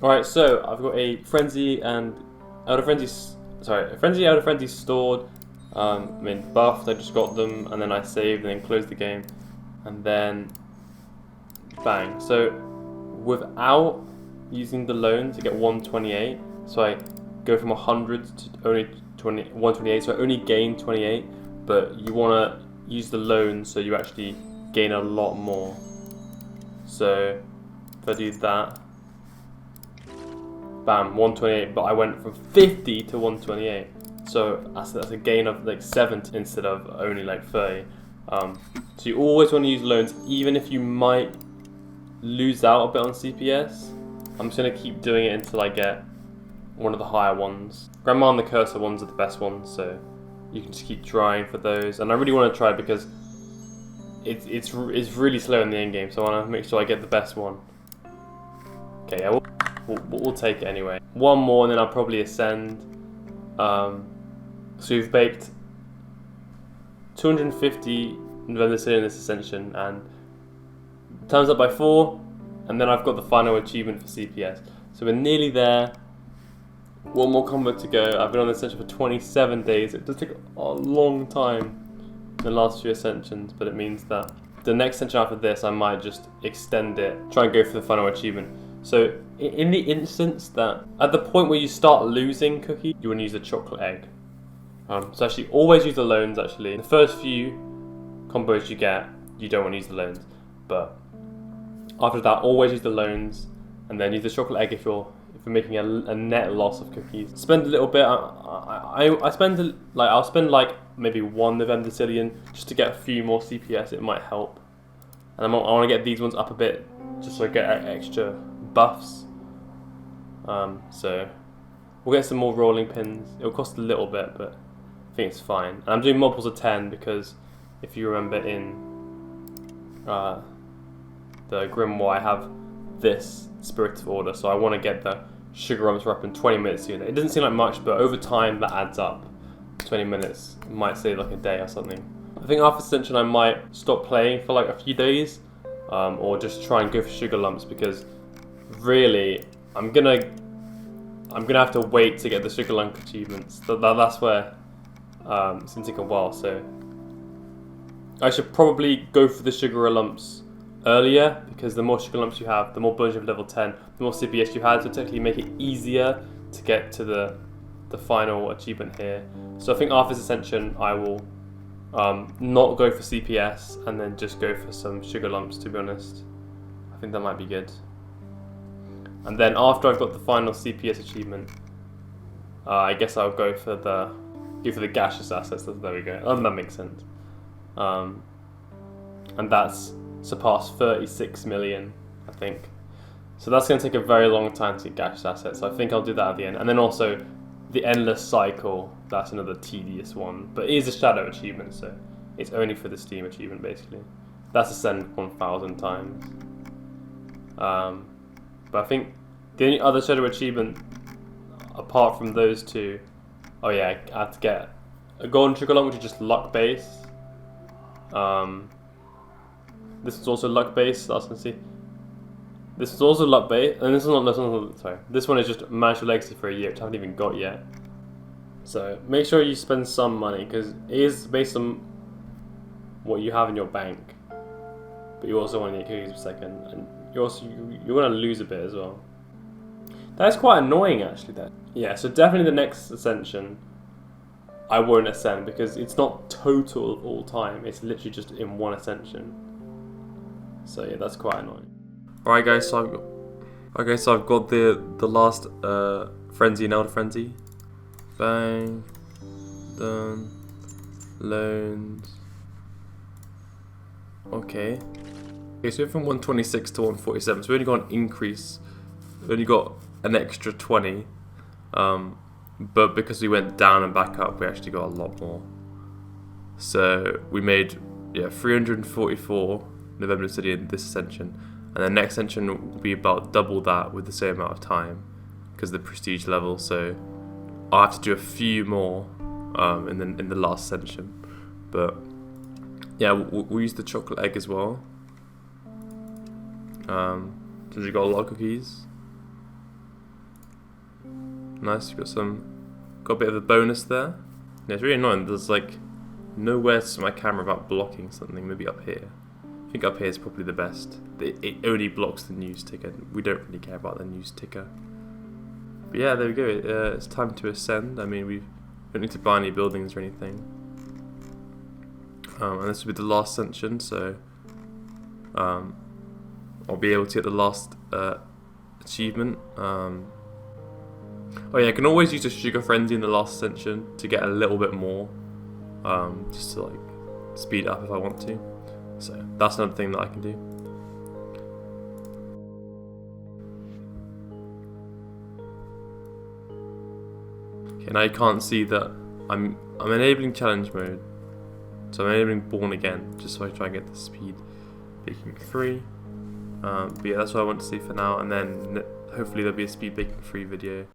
Alright, so I've got a frenzy and elder frenzy, a frenzy elder frenzy stored, buffed. I just got them and then I saved and then closed the game, and then bang. So without using the loans, I get 128. So I go from 100 to only 128. So I only gain 28, but you want to use the loans so you actually gain a lot more. So if I do that. Bam, 128, but I went from 50 to 128. So that's a gain of like 70 instead of only like 30. So you always want to use loans, even if you might lose out a bit on CPS. I'm just going to keep doing it until I get one of the higher ones. Grandma and the cursor ones are the best ones, so you can just keep trying for those. And I really want to try because it's really slow in the end game, so I want to make sure I get the best one. Okay, yeah. We'll take it anyway. One more and then I'll probably ascend. So we've baked 250 November in this ascension and times up by 4, and then I've got the final achievement for CPS. So we're nearly there. One more combo to go. I've been on this ascension for 27 days. It does take a long time in the last few ascensions, but it means that the next ascension after this I might just extend it, try and go for the final achievement. So in the instance that at the point where you start losing cookie, you want to use the chocolate egg. So actually always use the loans. Actually, the first few combos you get, you don't want to use the loans, but after that, always use the loans, and then use the chocolate egg if you're making a net loss of cookies. Spend a little bit. I'll spend like maybe 1 November just to get a few more CPS. It might help, and I want to get these ones up a bit just so I get extra buffs. So we'll get some more rolling pins. It'll cost a little bit, but I think it's fine. And I'm doing multiples of 10 because if you remember in the Grimoire, I have this Spirit of Order, so I want to get the sugar rumps up in 20 minutes unit. It doesn't seem like much, but over time that adds up. 20 minutes might save like a day or something. I think after Ascension I might stop playing for like a few days, or just try and go for sugar lumps, because really I'm gonna have to wait to get the sugar lump achievements. That's where it's gonna take a while. So I should probably go for the sugar lumps earlier, because the more sugar lumps you have, the more bonus you have level 10, the more CPS you had, so technically make it easier to get to the final achievement here. So I think after this ascension I will not go for CPS and then just go for some sugar lumps, to be honest. I think that might be good. And then after I've got the final CPS achievement, I guess I'll go for the gaseous assets. There we go. That makes sense. And that's surpassed 36 million, I think. So that's going to take a very long time to get gaseous assets. So I think I'll do that at the end. And then also the endless cycle. That's another tedious one, but it is a shadow achievement, so it's only for the Steam achievement basically. That's ascend 1,000 times. But I think the only other shadow achievement apart from those two, oh yeah, I have to get a golden sugar lump, which is just luck based. This is also luck based, as you can see. This is also luck based, and this one is just magical legacy for a year, which I haven't even got yet. So make sure you spend some money, because it is based on what you have in your bank, but you also want to get cookies per second, and you're going to lose a bit as well. That's quite annoying actually. That yeah. So definitely the next ascension, I won't ascend, because it's not total of all time. It's literally just in one ascension. So yeah, that's quite annoying. Alright guys, so I've got the last frenzy and elder frenzy. Bang, done, loans. Okay, so we're from 126 to 147, so we only got an increase. We only got an extra 20, but because we went down and back up, we actually got a lot more. So we made 344 November City in this ascension, and the next ascension will be about double that with the same amount of time because of the prestige level. So I'll have to do a few more in the last ascension, But yeah, we'll use the chocolate egg as well. Since we've got a lot of cookies. Nice, you've got a bit of a bonus there. Yeah, it's really annoying. There's like nowhere to my camera without blocking something. Maybe up here. I think up here is probably the best. It only blocks the news ticker. We don't really care about the news ticker. But yeah, there we go. It's time to ascend. I mean, we don't need to buy any buildings or anything. And this will be the last ascension, so I'll be able to get the last achievement. Oh yeah, I can always use a sugar frenzy in the last ascension to get a little bit more, just to like speed up if I want to. So that's another thing that I can do. Okay, now you can't see that I'm enabling challenge mode, so I'm enabling born again, just so I try and get the speed baking 3. But yeah, that's what I want to see for now, and then hopefully there'll be a speed baking 3 video